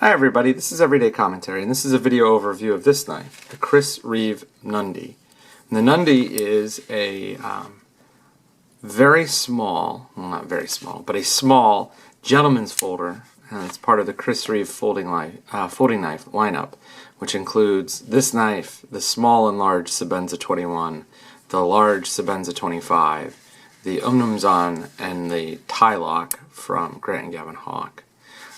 Hi everybody, this is Everyday Commentary, and this is a video overview of this knife, the Reeve Mnandi. And the Mnandi is a very small, well not very small, but a small gentleman's folder, and it's part of the Reeve folding knife lineup, which includes this knife, the small and large Sebenza 21, the large Sebenza 25, the Mnandi, and the tie lock from Grant and Gavin Hawk.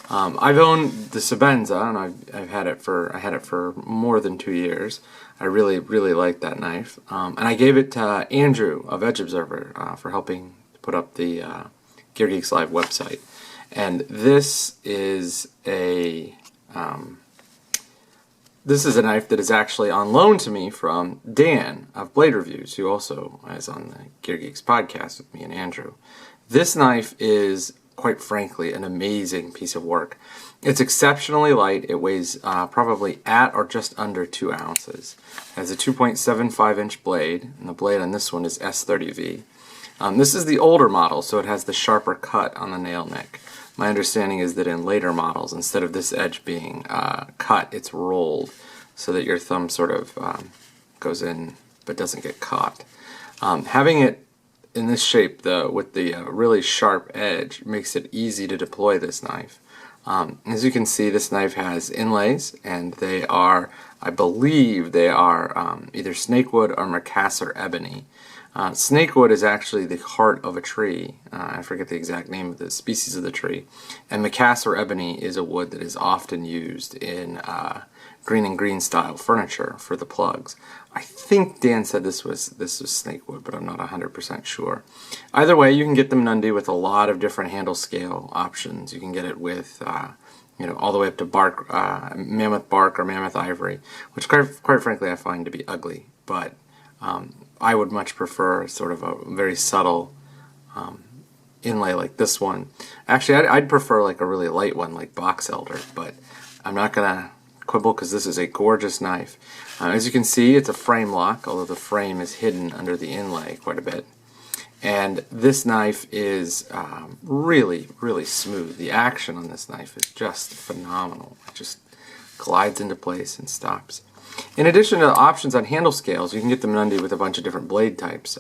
I've owned the Sebenza, and I had it for more than 2 years. I really like that knife, and I gave it to Andrew of Edge Observer for helping put up the Gear Geeks Live website. And this is a knife that is actually on loan to me from Dan of Blade Reviews, who also is on the Gear Geeks podcast with me and Andrew. This knife is, quite frankly, an amazing piece of work. It's exceptionally light. It weighs probably at or just under 2 ounces. It has a 2.75-inch blade, and the blade on this one is S30V. This is the older model, so it has the sharper cut on the nail nick. My understanding is that in later models, instead of this edge being cut, it's rolled so that your thumb sort of goes in but doesn't get caught. Having it in this shape, though, with the really sharp edge, makes it easy to deploy this knife. As you can see, this knife has inlays, and they are, I believe, they are either snakewood or Macassar ebony. Snakewood is actually the heart of a tree. I forget the exact name of the species of the tree. And Macassar ebony is a wood that is often used in green and green style furniture for the plugs. I think Dan said this was snakewood, but I'm not 100% sure. Either way, you can get the Mnandi with a lot of different handle scale options. You can get it with all the way up to bark, mammoth bark or mammoth ivory, which quite frankly I find to be ugly. But I would much prefer sort of a very subtle inlay like this one. Actually, I'd prefer like a really light one like box elder, but I'm not gonna quibble because this is a gorgeous knife. As you can see, it's a frame lock, although the frame is hidden under the inlay quite a bit. And this knife is really smooth. The action on this knife is just phenomenal. It just glides into place and stops. In addition to options on handle scales, you can get the Mnandi with a bunch of different blade types.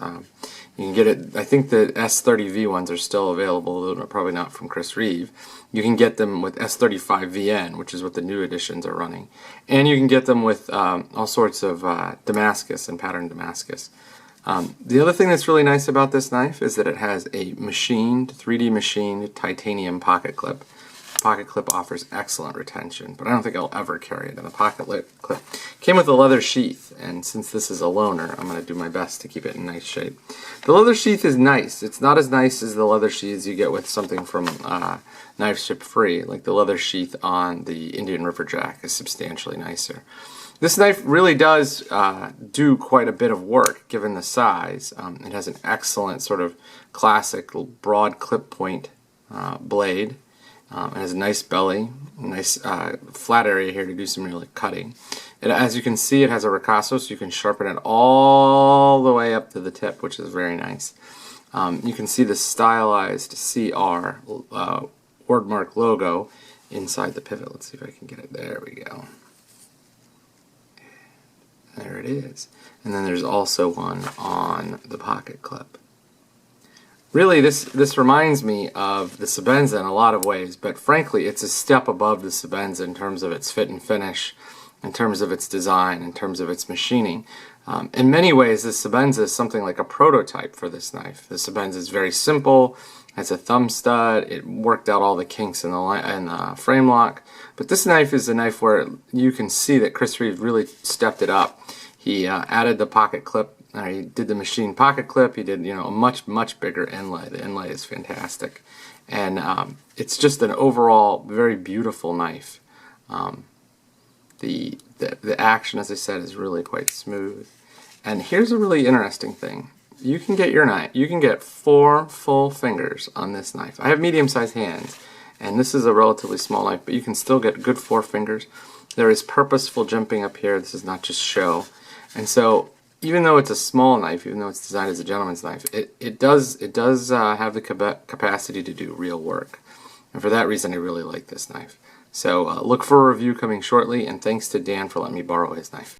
You can get it, I think the S30V ones are still available, though probably not from Reeve. You can get them with S35VN, which is what the new editions are running. And you can get them with all sorts of Damascus and patterned Damascus. The other thing that's really nice about this knife is that it has a 3D machined titanium pocket clip. Pocket clip offers excellent retention, but I don't think I'll ever carry it in a pocket clip. Came with a leather sheath, and since this is a loaner, I'm going to do my best to keep it in nice shape. The leather sheath is nice. It's not as nice as the leather sheaths you get with something from Knife Ship Free. Like the leather sheath on the Indian Riverjack is substantially nicer. This knife really does do quite a bit of work given the size. It has an excellent sort of classic broad clip point blade. It has a nice belly, nice flat area here to do some real cutting. As you can see, it has a ricasso, so you can sharpen it all the way up to the tip, which is very nice. You can see the stylized CR wordmark logo inside the pivot. Let's see if I can get it. There we go. There it is. And then there's also one on the pocket clip. Really, this reminds me of the Sebenza in a lot of ways, but frankly, it's a step above the Sebenza in terms of its fit and finish, in terms of its design, in terms of its machining. In many ways, the Sebenza is something like a prototype for this knife. The Sebenza is very simple, has a thumb stud, it worked out all the kinks in the frame lock, but this knife is a knife where you can see that Reeve really stepped it up. He added the pocket clip. He did the machine pocket clip. He did, a much bigger inlay. The inlay is fantastic, and it's just an overall very beautiful knife. The action, as I said, is really quite smooth. And here's a really interesting thing: you can get your knife. You can get 4 full fingers on this knife. I have medium-sized hands, and this is a relatively small knife, but you can still get good 4 fingers. There is purposeful jimping up here. This is not just show, and so, even though it's a small knife, even though it's designed as a gentleman's knife, it does have the capacity to do real work. And for that reason, I really like this knife. So look for a review coming shortly, and thanks to Dan for letting me borrow his knife.